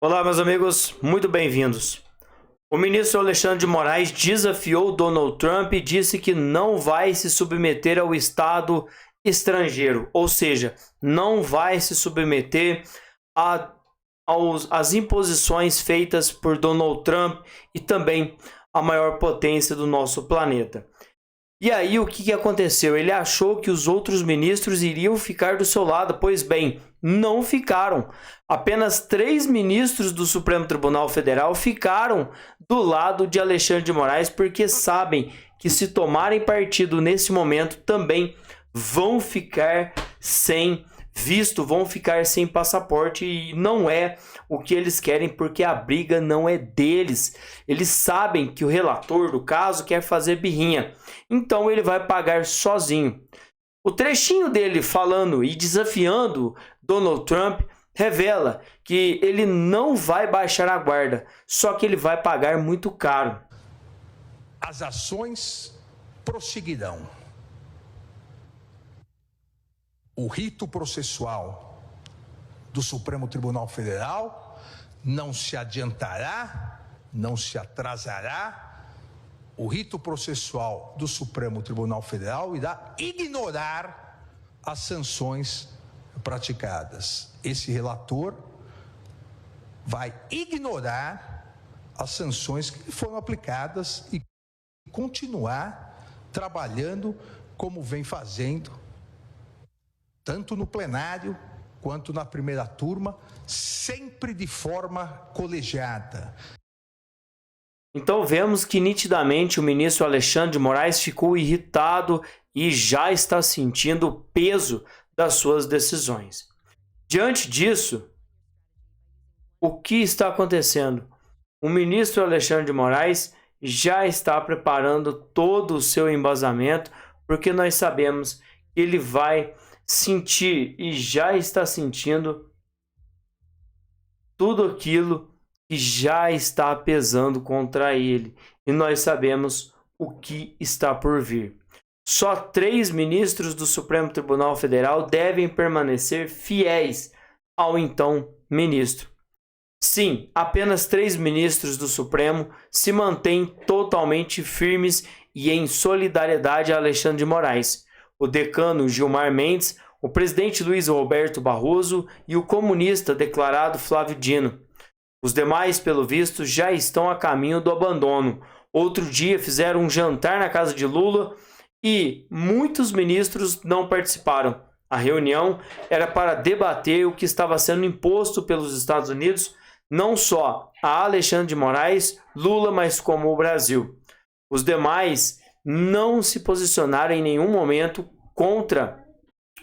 Olá, meus amigos, muito bem-vindos. O ministro Alexandre de Moraes desafiou Donald Trump e disse que não vai se submeter ao Estado estrangeiro, ou seja, não vai se submeter às imposições feitas por Donald Trump e também a maior potência do nosso planeta. E aí, o que aconteceu? Ele achou que os outros ministros iriam ficar do seu lado, pois bem, não ficaram. Apenas 3 ministros do Supremo Tribunal Federal ficaram do lado de Alexandre de Moraes, porque sabem que se tomarem partido nesse momento também vão ficar sem visto, vão ficar sem passaporte, e não é o que eles querem, porque a briga não é deles. Eles sabem que o relator do caso quer fazer birrinha, então ele vai pagar sozinho. O trechinho dele falando e desafiando Donald Trump revela que ele não vai baixar a guarda, só que ele vai pagar muito caro. As ações prosseguirão. O rito processual do Supremo Tribunal Federal não se adiantará, não se atrasará. O rito processual do Supremo Tribunal Federal irá ignorar as sanções praticadas. Esse relator vai ignorar as sanções que foram aplicadas e continuar trabalhando como vem fazendo, tanto no plenário quanto na primeira turma, sempre de forma colegiada. Então vemos que nitidamente o ministro Alexandre de Moraes ficou irritado e já está sentindo o peso das suas decisões. Diante disso, o que está acontecendo? O ministro Alexandre de Moraes já está preparando todo o seu embasamento, porque nós sabemos que ele vai sentir e já está sentindo tudo aquilo que já está pesando contra ele, e nós sabemos o que está por vir. Só 3 ministros do Supremo Tribunal Federal devem permanecer fiéis ao então ministro. Sim, apenas 3 ministros do Supremo se mantêm totalmente firmes e em solidariedade a Alexandre de Moraes: o decano Gilmar Mendes, o presidente Luiz Roberto Barroso e o comunista declarado Flávio Dino. Os demais, pelo visto, já estão a caminho do abandono. Outro dia fizeram um jantar na casa de Lula e muitos ministros não participaram. A reunião era para debater o que estava sendo imposto pelos Estados Unidos, não só a Alexandre de Moraes, Lula, mas como o Brasil. Os demais não se posicionaram em nenhum momento contra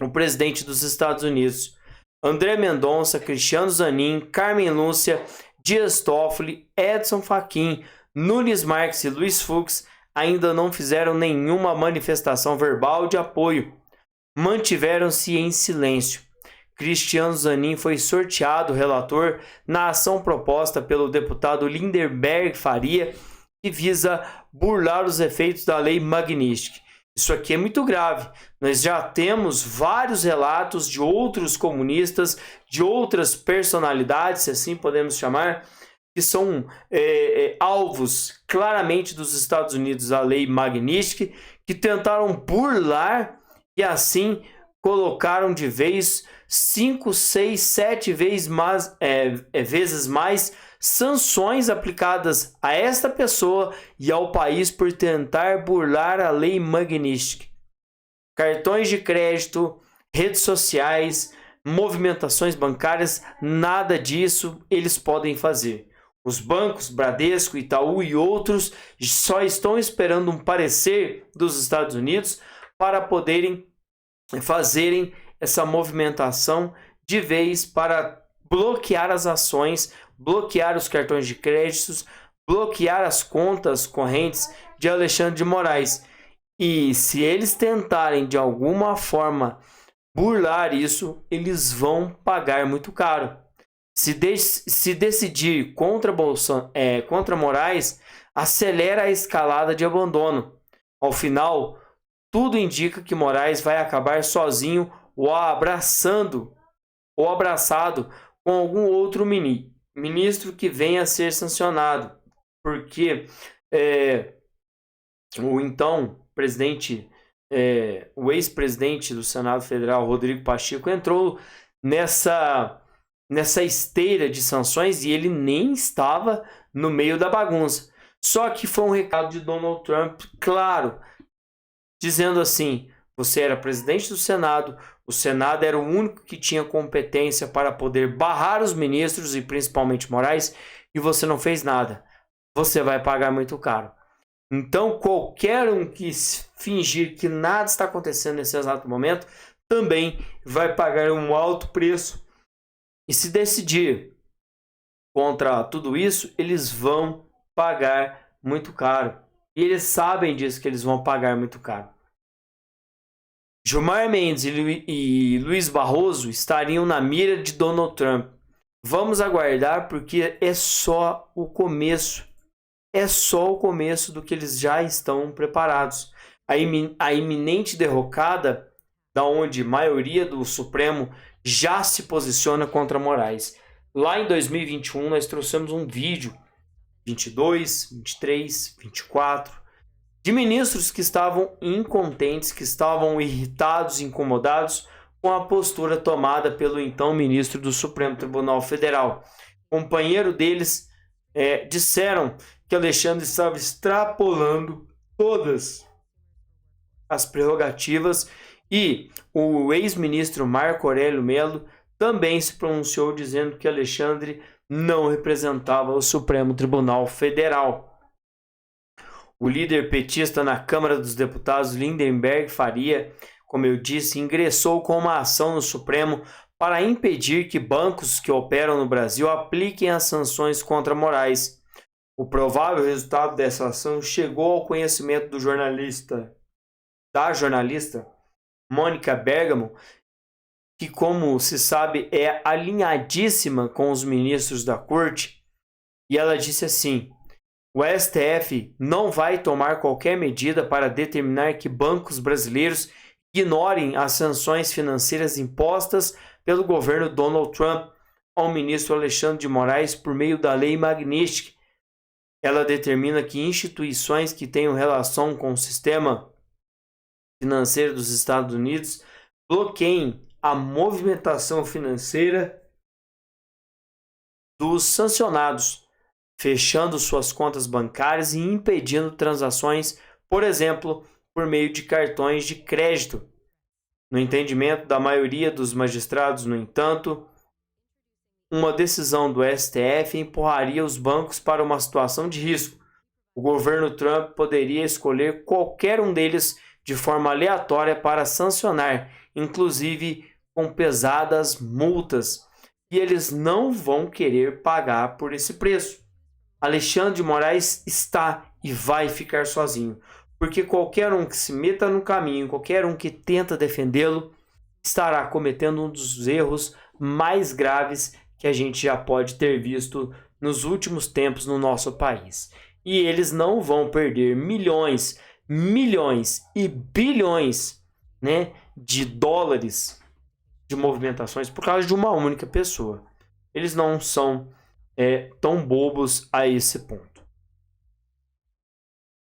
o presidente dos Estados Unidos. André Mendonça, Cristiano Zanin, Carmen Lúcia, Dias Toffoli, Edson Fachin, Nunes Marques e Luiz Fux ainda não fizeram nenhuma manifestação verbal de apoio. Mantiveram-se em silêncio. Cristiano Zanin foi sorteado relator na ação proposta pelo deputado Lindenberg Faria, que visa burlar os efeitos da lei Magnitsky. Isso aqui é muito grave. Nós já temos vários relatos de outros comunistas, de outras personalidades, se assim podemos chamar, que são alvos claramente dos Estados Unidos, a lei Magnitsky, que tentaram burlar e assim colocaram de vez 5, 6, 7 vezes mais sanções aplicadas a esta pessoa e ao país por tentar burlar a lei Magnitsky. Cartões de crédito, redes sociais, movimentações bancárias, nada disso eles podem fazer. Os bancos, Bradesco, Itaú e outros só estão esperando um parecer dos Estados Unidos para poderem fazerem essa movimentação de vez para bloquear as ações, bloquear os cartões de créditos, bloquear as contas correntes de Alexandre de Moraes. E se eles tentarem de alguma forma burlar isso, eles vão pagar muito caro. Se decidir contra Moraes, acelera a escalada de abandono. Ao final, tudo indica que Moraes vai acabar sozinho ou abraçado com algum outro ministro que venha a ser sancionado, porque o então presidente, o ex-presidente do Senado Federal, Rodrigo Pacheco, entrou nessa esteira de sanções e ele nem estava no meio da bagunça. Só que foi um recado de Donald Trump, claro, dizendo assim: você era presidente do Senado, o Senado era o único que tinha competência para poder barrar os ministros e principalmente Moraes, e você não fez nada. Você vai pagar muito caro. Então, qualquer um que fingir que nada está acontecendo nesse exato momento, também vai pagar um alto preço. E se decidir contra tudo isso, eles vão pagar muito caro. E eles sabem disso, que eles vão pagar muito caro. Gilmar Mendes e Luiz Barroso estariam na mira de Donald Trump. Vamos aguardar, porque é só o começo. É só o começo do que eles já estão preparados. A iminente derrocada, da onde a maioria do Supremo já se posiciona contra Moraes. Lá em 2021, nós trouxemos um vídeo, 22, 23, 24, de ministros que estavam incontentes, que estavam irritados, incomodados com a postura tomada pelo então ministro do Supremo Tribunal Federal. Companheiro deles disseram que Alexandre estava extrapolando todas as prerrogativas, e o ex-ministro Marco Aurélio Mello também se pronunciou dizendo que Alexandre não representava o Supremo Tribunal Federal. O líder petista na Câmara dos Deputados, Lindenberg Faria, como eu disse, ingressou com uma ação no Supremo para impedir que bancos que operam no Brasil apliquem as sanções contra Moraes. O provável resultado dessa ação chegou ao conhecimento da jornalista Mônica Bergamo, que, como se sabe, é alinhadíssima com os ministros da corte, e ela disse assim: o STF não vai tomar qualquer medida para determinar que bancos brasileiros ignorem as sanções financeiras impostas pelo governo Donald Trump ao ministro Alexandre de Moraes por meio da Lei Magnitsky. Ela determina que instituições que tenham relação com o sistema financeiro dos Estados Unidos bloqueiem a movimentação financeira dos sancionados, fechando suas contas bancárias e impedindo transações, por exemplo, por meio de cartões de crédito. No entendimento da maioria dos magistrados, no entanto, uma decisão do STF empurraria os bancos para uma situação de risco. O governo Trump poderia escolher qualquer um deles de forma aleatória para sancionar, inclusive com pesadas multas, e eles não vão querer pagar por esse preço. Alexandre de Moraes está e vai ficar sozinho, porque qualquer um que se meta no caminho, qualquer um que tenta defendê-lo, estará cometendo um dos erros mais graves que a gente já pode ter visto nos últimos tempos no nosso país. E eles não vão perder milhões e bilhões, de dólares de movimentações por causa de uma única pessoa. Eles não são tão bobos a esse ponto.